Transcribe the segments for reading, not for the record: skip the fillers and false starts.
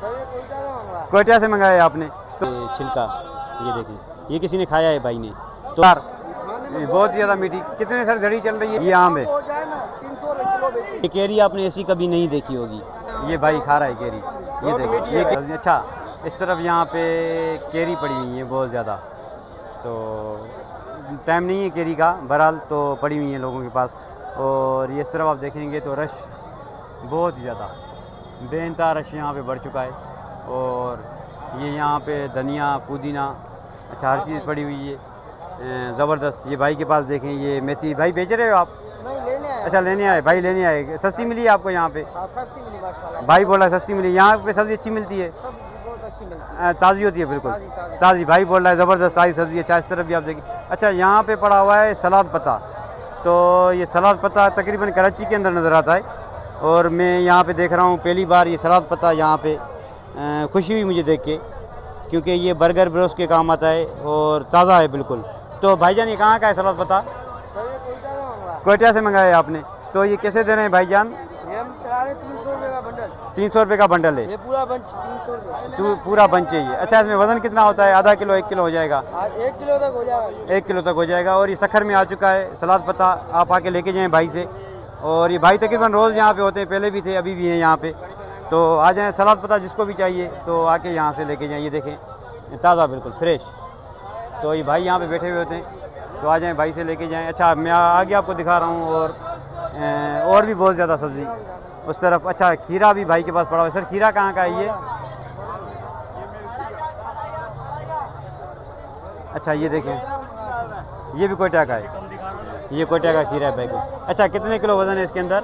कोयटा से मंगाया आपने तो छिलका, ये देखिए, ये किसी ने खाया है भाई ने तो यार बहुत ज़्यादा मीठी। कितने सर घड़ी चल रही है? ये आम है, 300 किलो। ये केरी आपने ऐसी कभी नहीं देखी होगी। ये भाई खा रहा है केरी, ये देखिए, ये अच्छा। इस तरफ यहाँ पे केरी पड़ी हुई है बहुत ज़्यादा, तो टाइम नहीं है केरी का, बहरहाल तो पड़ी हुई है लोगों के पास। और ये इस तरफ आप देखेंगे तो रश बहुत ही ज़्यादा, बेइंतहा रश यहाँ पे बढ़ चुका है। और ये यहाँ पे धनिया, पुदीना, अच्छा हर चीज़ पड़ी हुई है ज़बरदस्त। ये भाई के पास देखें, ये मेथी भाई बेच रहे हो आप? नहीं, लेने आए। अच्छा लेने आए, भाई लेने आए। सस्ती मिली है आपको यहाँ पे? हाँ, सस्ती मिली माशाल्लाह। भाई बोला सस्ती मिली। यहाँ पे सब्ज़ी अच्छी मिलती है, बहुत अच्छी मिलती है, ताज़ी होती है बिल्कुल ताज़ी। ताज़ी। भाई बोल रहा है ज़बरदस्त ताज़ी सब्ज़ी। अच्छा इस तरफ भी आप देखिए, अच्छा यहाँ पे पड़ा हुआ है सलाद पत्ता। तो ये सलाद पत्ता तकरीबन कराची के अंदर नज़र आता है, और मैं यहाँ पे देख रहा हूँ पहली बार ये सलाद पत्ता यहाँ पे। खुशी हुई मुझे देख के, क्योंकि ये बर्गर ब्रोस्ट के काम आता है और ताज़ा है बिल्कुल। तो भाईजान ये कहाँ का है सलाद पत्ता? कोयटा से मंगाया है आपने, तो ये कैसे दे रहे हैं भाईजान? ये हम चला रहे 300 रुपये का बंडल। 300 रुपये का बंडल है? ये पूरा बंच 300 रुपये। तो पूरा बंच चाहिए। अच्छा इसमें वज़न कितना होता है? आधा किलो, 1 किलो हो जाएगा? 1 किलो तक हो जाएगा। 1 किलो तक हो जाएगा। और ये सखर में आ चुका है सलाद पत्ता, आप आके लेके जाएं भाई से। और ये भाई तकरीबन रोज़ यहाँ पे होते हैं, पहले भी थे अभी भी हैं यहाँ पे। तो आ जाएँ, सलाद पत्ता जिसको भी चाहिए तो आके यहाँ से लेके जाएँ। ये देखें ताज़ा बिल्कुल फ्रेश। तो ये भाई यहाँ पे बैठे हुए होते हैं, तो आ जाएँ भाई से लेके जाएँ। अच्छा मैं आगे आपको दिखा रहा हूँ, और भी बहुत ज़्यादा सब्ज़ी उस तरफ। अच्छा खीरा भी भाई के पास पड़ा हुआ है। सर खीरा कहाँ का है ये? अच्छा ये देखें, ये भी कोयटा का है, ये कोयटा का खीरा है भाई को। अच्छा कितने किलो वज़न है इसके अंदर?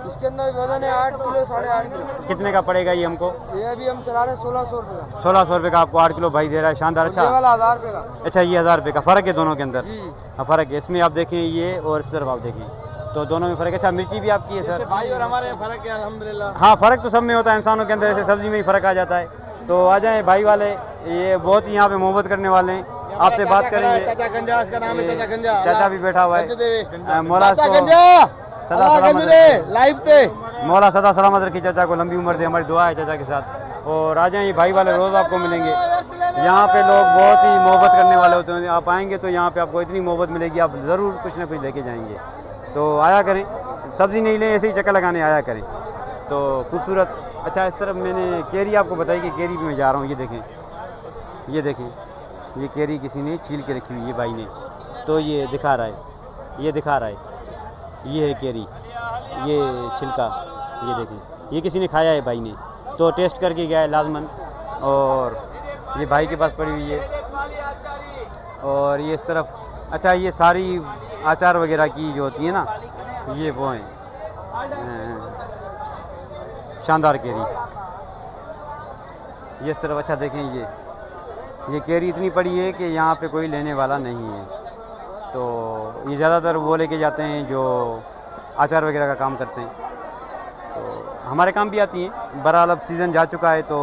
इसके अंदर वजन है 8 किलो, 8.5 किलो। कितने का पड़ेगा ये हमको? ये अभी हम चला रहे 1600 रुपये का। 1600 रुपये का आपको 8 किलो भाई दे रहा है, शानदार। अच्छा ये वाला 1000 रुपये का। अच्छा ये 1000 रुपये का फ़र्क है दोनों के अंदर? जी हाँ फ़र्क है इसमें। आप देखें ये और सिर्फ आप देखें, तो दोनों में फ़र्क है। अच्छा मिर्ची भी आपकी है सर? भाई और हमारे फ़र्क है अल्हम्दुलिल्लाह। हाँ फ़र्क तो सब में होता है, इंसानों के अंदर, ऐसे सब्ज़ी में ही फ़र्क आ जाता है। तो आ जाएँ भाई वाले, ये बहुत ही यहाँ पे मोहब्बत करने वाले हैं, आपसे बात करेंगे। चाचा गंजा इसका नाम है, चाचा गंजा। चाचा भी बैठा हुआ है। मौला चाचा गंजा सदा सलामत रखे, लाइव पे। मौला सदा सलामत रखी चाचा को, लंबी उम्र दे, हमारी दुआ है चाचा के साथ। और आ जाएँ, ये भाई वाले रोज़ आपको मिलेंगे। यहाँ पे लोग बहुत ही मोहब्बत करने वाले होते हैं, आप आएंगे तो यहाँ पे आपको इतनी मोहब्बत मिलेगी, आप ज़रूर कुछ ना कुछ लेके जाएंगे। तो आया करें, सब्ज़ी नहीं लें, ऐसे ही चक्कर लगाने आया करें। तो खूबसूरत। अच्छा इस तरफ मैंने केरी आपको बताई कि केरी भी मैं जा रहा हूँ। ये देखें, ये देखें, ये केरी किसी ने छील के रखी हुई है भाई ने, तो ये दिखा रहा है, ये दिखा रहा है, ये है केरी, ये छिलका, ये देखें, ये किसी ने खाया है भाई ने, तो टेस्ट करके गया है लाजमन। और ये भाई के पास पड़ी हुई है। और ये इस तरफ, अच्छा ये सारी अचार वगैरह की जो होती है ना, ये वो हैं शानदार केरी, ये इस तरफ। अच्छा देखें ये केरी इतनी पड़ी है कि यहाँ पे कोई लेने वाला नहीं है। तो ये ज़्यादातर वो लेके जाते हैं जो अचार वगैरह का काम करते हैं, तो हमारे काम भी आती हैं। बहरहाल अब सीज़न जा चुका है तो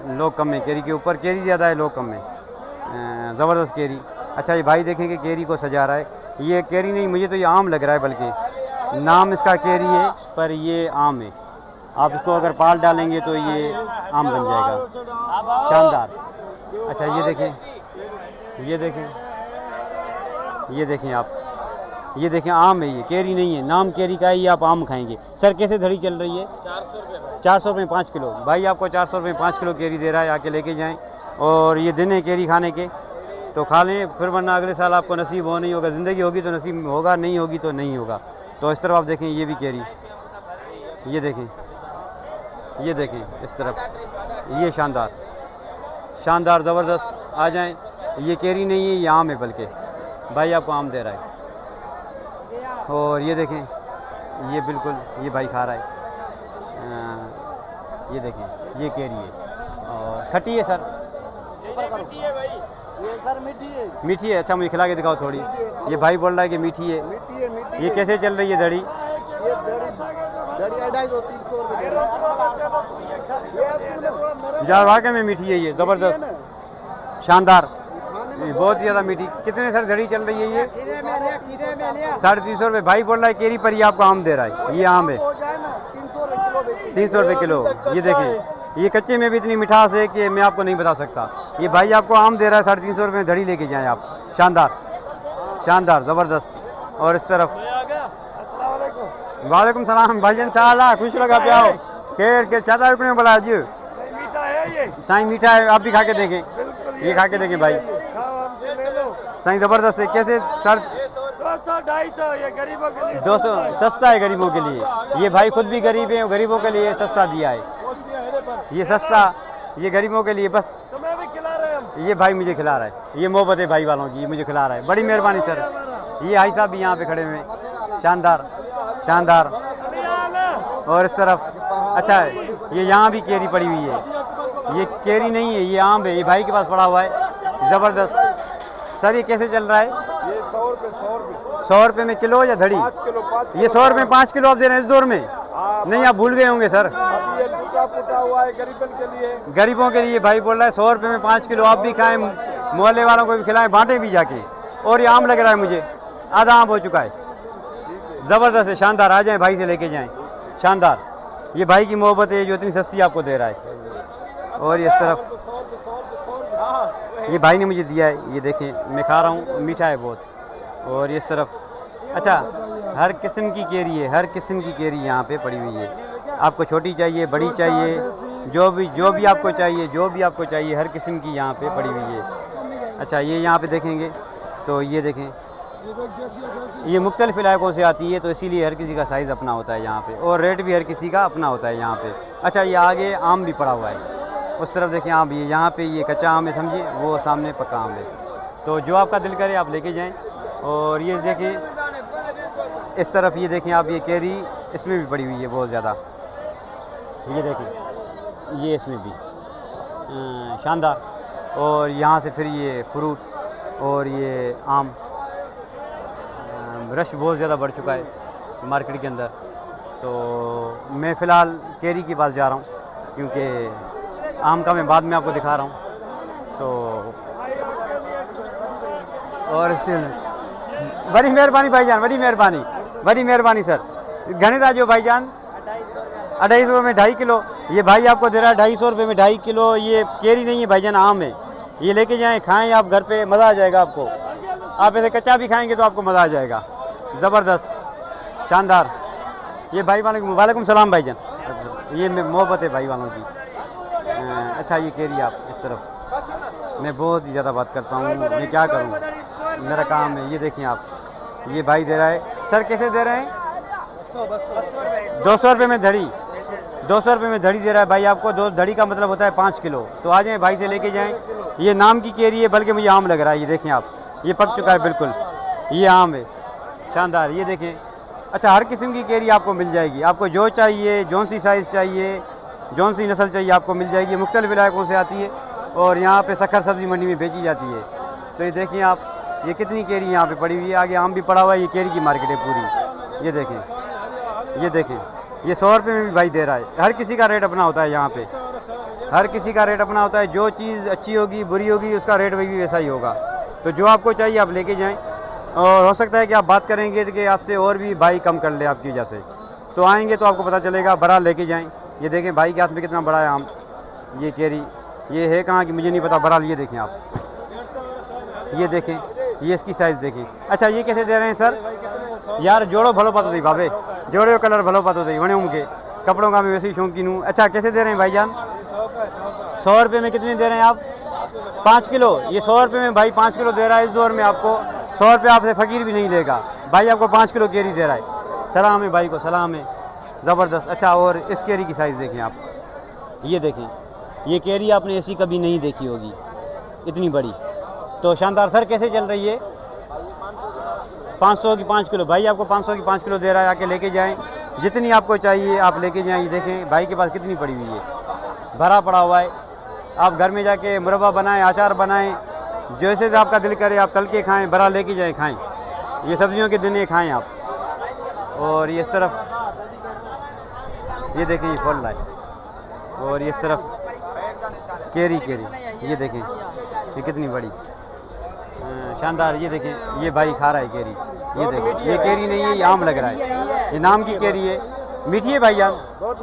लोग कम है केरी के ऊपर, केरी ज़्यादा है, लोग कम है। ज़बरदस्त केरी। अच्छा ये भाई देखेंगे केरी को सजा रहा है, ये केरी नहीं, मुझे तो ये आम लग रहा है, बल्कि नाम इसका केरी है पर ये आम है। आप इसको अगर पाल डालेंगे तो ये आम बन जाएगा, शानदार। अच्छा ये देखें, ये देखें, ये देखें आप, ये देखें आम है, ये केरी नहीं है, नाम केरी का है, ये आप आम खाएंगे। सर कैसे धड़ी चल रही है? 400 रुपये। 400 रुपये 5 किलो। भाई आपको 400 रुपये 5 किलो केरी दे रहा है, आके लेके जाएं। और ये दिन है केरी खाने के, तो खा लें, फिर वरना अगले साल आपको नसीब हो नहीं होगा। ज़िंदगी होगी तो नसीब होगा, नहीं होगी तो नहीं होगा। तो इस तरफ आप देखें, ये भी केरी, ये देखें, ये देखें इस तरफ, ये शानदार शानदार ज़बरदस्त। आ जाएं, ये केरी नहीं है, ये आम है, बल्कि भाई आपको आम दे रहा है। और ये देखें, ये बिल्कुल ये भाई खा रहा है, ये देखें, ये केरी है और खट्टी है सर। मीठी है भाई, ये सर मीठी है। मीठी है? अच्छा मुझे खिला के दिखाओ थोड़ी। ये भाई बोल रहा है कि मीठी है। मीठी है, मीठी ये कैसे चल रही है धड़ी? ये दड़ी 250-300 रुपये। यार वाकई में मीठी है, ये ज़बरदस्त शानदार, ये बहुत ज़्यादा मीठी। कितने सर धड़ी चल रही है ये? 350 रुपये। भाई बोल रहा है केरी पर ये आपको आम दे रहा है, ये आम है, 300 रुपये किलो। ये देखें, ये कच्चे में भी इतनी मिठास है कि मैं आपको नहीं बता सकता। ये भाई आपको आम दे रहा है 350 रुपये में, धड़ी लेके जाएँ आप। शानदार शानदार ज़बरदस्त। और इस तरफ वालेकुम सलाम भाईजान, चाला खुश लगा प्याओ के चाचा रुपये में बोला जी मीठा है ये, साईं मीठा है, आप भी खा के देखें, ये खा के देखें भाई खाओ हमसे ले लो। साईं ज़बरदस्त है। कैसे सर 200 250 ये गरीबों के लिए 200 सस्ता है गरीबों के लिए। ये भाई खुद भी गरीब है, गरीबों के लिए सस्ता दिया है, ये सस्ता, ये गरीबों के लिए बस। तुम्हें भी खिला रहे हैं हम। ये भाई मुझे खिला रहा है, ये मोहब्बत है भाई वालों की, ये मुझे खिला रहा है, बड़ी मेहरबानी सर। ये भाई साहब भी यहाँ पे खड़े हुए हैं, शानदार शानदार। और इस तरफ अच्छा है, ये यहाँ भी केरी पड़ी हुई है, ये केरी नहीं है, ये आम है, ये भाई के पास पड़ा हुआ है, ज़बरदस्त। सर ये कैसे चल रहा है? ये 100 रुपये 100 रुपये में किलो या धड़ी? 5 किलो 5 ये 100 रुपये में 5 किलो आप दे रहे हैं इस दौर में? नहीं, आप भूल गए होंगे सर, अभी ये टूटा फूटा हुआ है गरीबन के लिए। गरीबों के लिए भाई बोल रहा है 100 रुपये में 5 किलो आप भी खाएं, मोहल्ले वालों को भी खिलाएं, बांटें भी जाके। और ये आम लग रहा है मुझे, आधा आम हो चुका है, ज़बरदस्त है, शानदार। आ जाएं भाई से लेके जाएं, शानदार। ये भाई की मोहब्बत है जो इतनी सस्ती आपको दे रहा है। और इस तरफ ये भाई ने मुझे दिया है, ये देखें मैं खा रहा हूँ, मीठा है बहुत। और इस तरफ अच्छा हर किस्म की केरी है, हर किस्म की केरी यहाँ पे पड़ी हुई है। आपको छोटी चाहिए, बड़ी चाहिए, जो भी आपको चाहिए, जो भी आपको चाहिए, हर किस्म की यहाँ पे पड़ी हुई है। अच्छा ये यहाँ पे देखेंगे तो ये देखें, ये मुख्तलिफ इलाकों से आती है, तो इसीलिए हर किसी का साइज़ अपना होता है यहाँ पे, और रेट भी हर किसी का अपना होता है यहाँ पे। अच्छा ये आगे आम भी पड़ा हुआ है, उस तरफ देखें आम भी है, यहाँ पे ये कच्चा आम है समझिए, वो सामने पक्का आम है। तो जो आपका दिल करे आप लेके जाएं। और ये देखें इस तरफ, ये देखें आप, ये केरी इसमें भी पड़ी हुई है बहुत ज़्यादा, ये देखें, ये इसमें भी शानदार। और यहाँ से फिर ये फ्रूट और ये आम, रश बहुत ज़्यादा बढ़ चुका है मार्केट के अंदर। तो मैं फ़िलहाल केरी के पास जा रहा हूँ, क्योंकि आम का मैं बाद में आपको दिखा रहा हूँ। तो और बड़ी मेहरबानी भाईजान, बड़ी मेहरबानी सर। गणित आज हो भाईजान 250 रुपये में 2.5 किलो, ये भाई आपको दे रहा है 250 रुपये में 2.5 किलो। ये केरी नहीं है भाईजान, आम है, ये लेके जाएं, खाएं आप घर पे, मज़ा आ जाएगा आपको। आप ऐसे कच्चा भी खाएंगे तो आपको मज़ा आ जाएगा, ज़बरदस्त शानदार। ये भाई वालों की वालेकुम सलाम भाईजान, ये मोहब्बत है भाई वालों की। अच्छा ये केरी आप इस तरफ, मैं बहुत ही ज़्यादा बात करता हूँ, मैं क्या करूँ, मेरा काम है। ये देखें आप, ये भाई दे रहा है, सर कैसे दे रहे हैं? 200 रुपये में धड़ी, 200 रुपये में धड़ी दे रहा है भाई आपको। 2 धड़ी का मतलब होता है 5 किलो। तो आ जाएँ भाई से लेके जाएँ। ये नाम की केरी है, बल्कि मुझे आम लग रहा है, ये देखें आप, ये पक चुका है बिल्कुल, ये आम है, शानदार। ये देखें, अच्छा हर किस्म की केरी आपको मिल जाएगी, आपको जो चाहिए, जौन सी साइज़ चाहिए, जौन सी नस्ल चाहिए आपको मिल जाएगी। मुख्तलिफ इलाकों से आती है और यहाँ पे सखर सब्ज़ी मंडी में बेची जाती है। तो ये देखिए आप, ये कितनी केरी यहाँ पे पड़ी हुई है, आगे आम भी पड़ा हुआ है, ये केरी की मार्केट है पूरी। ये देखें, ये देखें, ये 100 रुपये में भी भाई दे रहा है। हर किसी का रेट अपना होता है यहाँ पे, हर किसी का रेट अपना होता है। जो चीज़ अच्छी होगी, बुरी होगी, उसका रेट भी वैसा ही होगा। तो जो आपको चाहिए आप लेके जाएँ, और हो सकता है कि आप बात करेंगे तो कि आपसे और भी भाई कम कर ले आपकी वजह से। तो आएँगे तो आपको पता चलेगा, बड़ा लेके जाएँ। ये देखें भाई के हाथ में कितना बड़ा है आम, ये केरी, ये है कहाँ की मुझे नहीं पता, बड़ा। ये देखें आप, ये देखें, ये इसकी साइज़ देखें। अच्छा ये कैसे दे रहे हैं सर? यार जोड़ो भलो पतो थी भावे, जोड़ो कलर भलो पतो थी, वने उनके कपड़ों का मैं वैसे ही शौकीन हूँ। अच्छा कैसे दे रहे हैं भाईजान? 100 रुपये में कितने दे रहे हैं आप? 5 किलो। ये 100 रुपये में भाई 5 किलो दे रहा है इस दौर में आपको। 100 रुपये आपसे फ़कीर भी नहीं लेगा भाई, आपको 5 किलो केरी दे रहा है। सलाम है भाई को, सलाम है, ज़बरदस्त। अच्छा और इस केरी की साइज़ देखें आप, ये देखें, ये केरी आपने ऐसी कभी नहीं देखी होगी, इतनी बड़ी। तो शानदार। सर कैसे चल रही है? 500 की 5 किलो भाई आपको 500 की 5 किलो दे रहा है, आके लेके जाएं, जितनी आपको चाहिए आप लेके जाएं। ये देखें भाई के पास कितनी पड़ी हुई है, भरा पड़ा हुआ है। आप घर में जाके मुरब्बा बनाएं, अचार बनाएं, जैसे आपका दिल करे आप तल के खाएँ, भरा लेके जाएँ, खाएँ। ये सब्जियों के दिन ये खाएँ आप। और ये इस तरफ ये देखें, ये फल रहा है। और ये इस तरफ केरी, ये देखें ये कितनी बड़ी, शानदार। ये देखें, ये भाई खा रहा है केरी, ये देखें, ये केरी नहीं है, ये आम लग रहा है, ये नाम की केरी है। मीठी है भाई, यार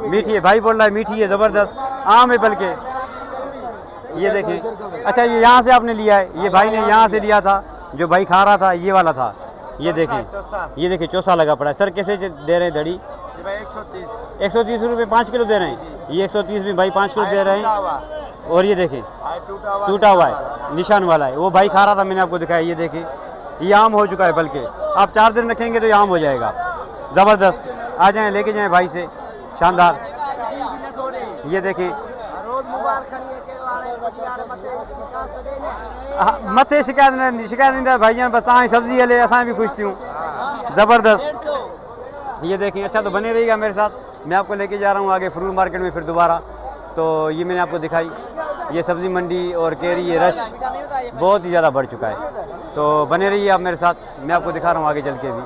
मीठी है, भाई बोल रहा है मीठी है, ज़बरदस्त। आम है बल्कि। ये देखिए, अच्छा ये यहाँ से आपने लिया है, ये भाई ने यहाँ से लिया था, जो भाई खा रहा था ये वाला था। ये देखें, ये देखिए चौसा लगा पड़ा है। सर कैसे दे रहे हैं दड़ी? 130 रुपये 5 किलो दे रहे हैं। ये 130 में भाई 5 किलो दे रहे हैं। और ये देखें टूटा हुआ है, निशान वाला है, वो भाई खा रहा था, मैंने आपको दिखाया। ये देखें, ये आम हो चुका है, बल्कि आप 4 दिन रखेंगे तो ये आम हो जाएगा। ज़बरदस्त, आ जाएं लेके जाएं भाई से, शानदार। ये देखें, मथे शिकायत नहीं भाईजान, बस तव्हां सब्जी हले, असां भी खुश थियूं। ज़बरदस्त। ये देखें, अच्छा तो बने रहिएगा मेरे साथ, मैं आपको लेके जा रहा हूँ आगे फ्रूट मार्केट में फिर दोबारा। तो ये मैंने आपको दिखाई, ये सब्ज़ी मंडी और केरी, ये रश बहुत ही ज़्यादा बढ़ चुका है। तो बने रहिए आप मेरे साथ, मैं आपको दिखा रहा हूँ आगे चल के भी।